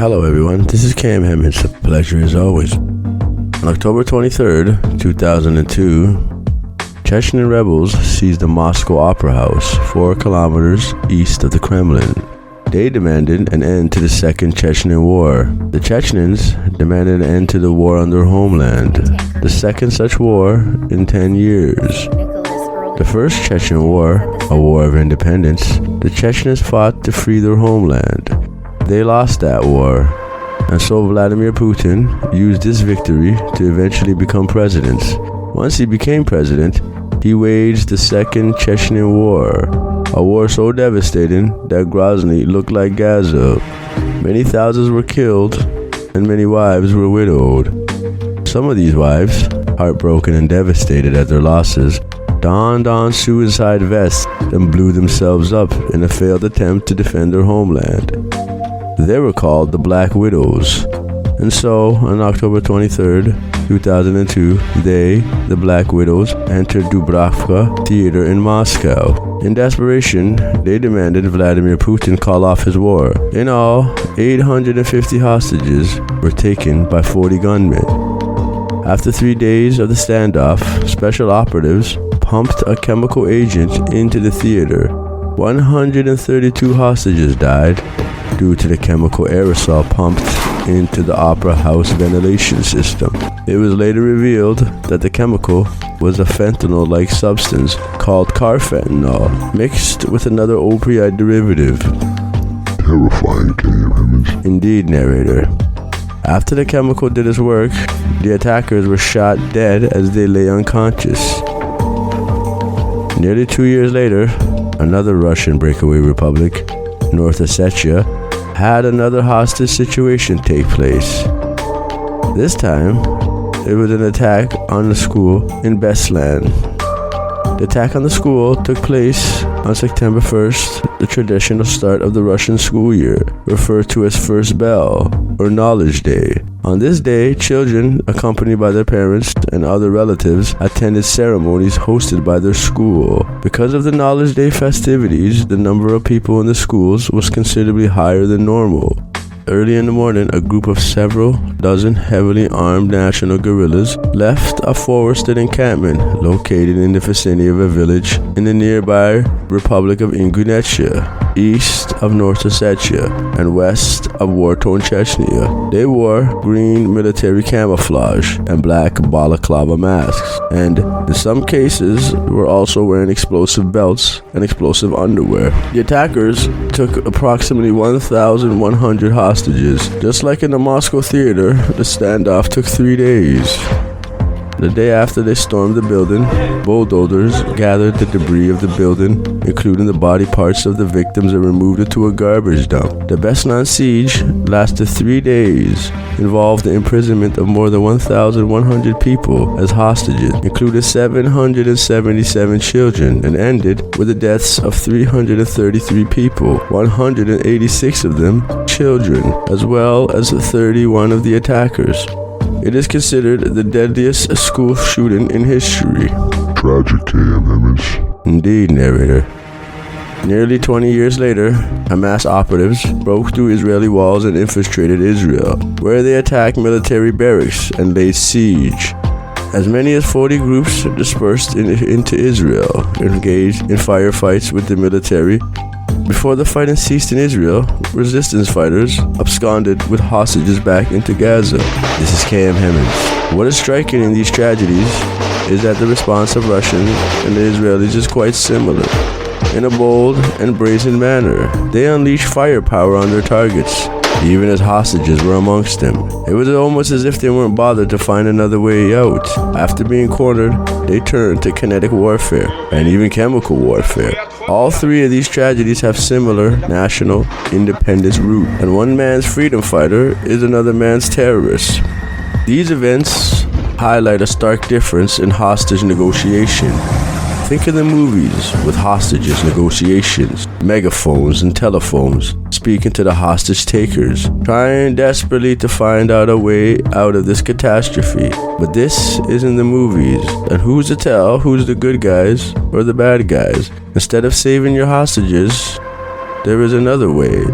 Hello everyone, this is Cam Hemmings. A pleasure as always. On October 23rd, 2002, Chechen rebels seized the Moscow Opera House, 4 kilometers east of the Kremlin. They demanded an end to the Second Chechen War. The Chechens demanded an end to the war on their homeland, the second such war in 10 years. The First Chechen War, a war of independence, the Chechens fought to free their homeland. They lost that war, and so Vladimir Putin used this victory to eventually become president. Once he became president, he waged the Second Chechen War, a war so devastating that Grozny looked like Gaza. Many thousands were killed, and many wives were widowed. Some of these wives, heartbroken and devastated at their losses, donned on suicide vests and blew themselves up in a failed attempt to defend their homeland. They were called the Black Widows. And so, on October 23rd, 2002, they, the Black Widows, entered Dubravka Theater in Moscow. In desperation, they demanded Vladimir Putin call off his war. In all, 850 hostages were taken by 40 gunmen. After 3 days of the standoff, special operatives pumped a chemical agent into the theater. 132 hostages died due to the chemical aerosol pumped into the opera house ventilation system. It was later revealed that the chemical was a fentanyl-like substance called carfentanil, mixed with another opioid derivative. Terrifying, Cam Hemmings. Indeed, narrator. After the chemical did its work, the attackers were shot dead as they lay unconscious. Nearly 2 years later, another Russian breakaway republic, North Ossetia, had another hostage situation take place. This time, it was an attack on the school in Beslan. The attack on the school took place on September 1st, the traditional start of the Russian school year, referred to as First Bell, or Knowledge Day. On this day, children, accompanied by their parents and other relatives, attended ceremonies hosted by their school. Because of the Knowledge Day festivities, the number of people in the schools was considerably higher than normal. Early in the morning, a group of several dozen heavily armed national guerrillas left a forested encampment located in the vicinity of a village in the nearby Republic of Ingushetia, east of North Ossetia and west of war-torn Chechnya. They wore green military camouflage and black balaclava masks, and in some cases were also wearing explosive belts and explosive underwear. The attackers took approximately 1,100 hostages. Just like in the Moscow theater, the standoff took 3 days. The day after they stormed the building, bulldozers gathered the debris of the building, including the body parts of the victims, and removed it to a garbage dump. The Beslan siege lasted 3 days, involved the imprisonment of more than 1,100 people as hostages, including 777 children, and ended with the deaths of 333 people, 186 of them children, as well as 31 of the attackers. It is considered the deadliest school shooting in history. Tragic, Cam Hemmings. Indeed, narrator. Nearly 20 years later, Hamas operatives broke through Israeli walls and infiltrated Israel, where they attacked military barracks and laid siege. As many as 40 groups dispersed into Israel, engaged in firefights with the military. Before the fighting ceased in Israel, resistance fighters absconded with hostages back into Gaza. This is Cam Hemmings. What is striking in these tragedies is that the response of Russians and the Israelis is quite similar. In a bold and brazen manner, they unleashed firepower on their targets, even as hostages were amongst them. It was almost as if they weren't bothered to find another way out. After being cornered, they turned to kinetic warfare and even chemical warfare. All 3 of these tragedies have similar national independence root, and one man's freedom fighter is another man's terrorist. These events highlight a stark difference in hostage negotiation. Think of the movies with hostages negotiations, megaphones and telephones speaking to the hostage takers, trying desperately to find out a way out of this catastrophe. But this is in the movies, and who's to tell who's the good guys or the bad guys? Instead of saving your hostages, there is another way.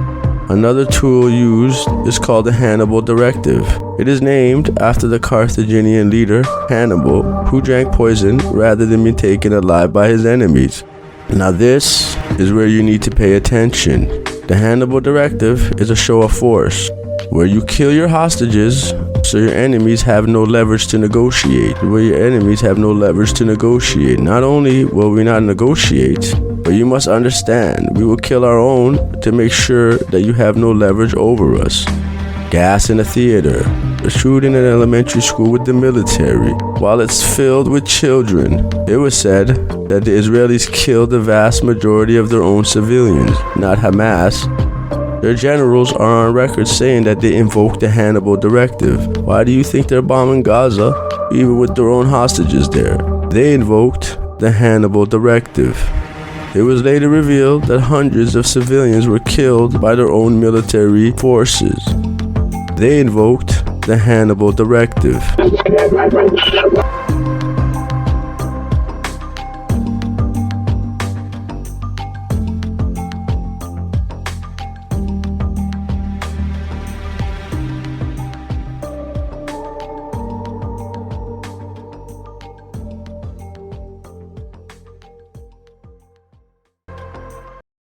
Another tool used is called the Hannibal Directive. It is named after the Carthaginian leader, Hannibal, who drank poison rather than be taken alive by his enemies. Now this is where you need to pay attention. The Hannibal Directive is a show of force, where you kill your hostages so your enemies have no leverage to negotiate. Not only will we not negotiate, but you must understand, we will kill our own to make sure that you have no leverage over us. Gas in a theater, a shooting in an elementary school with the military, while it's filled with children. It was said that the Israelis killed the vast majority of their own civilians, not Hamas. Their generals are on record saying that they invoked the Hannibal Directive. Why do you think they're bombing Gaza, even with their own hostages there? They invoked the Hannibal Directive. It was later revealed that hundreds of civilians were killed by their own military forces. They invoked the Hannibal Directive.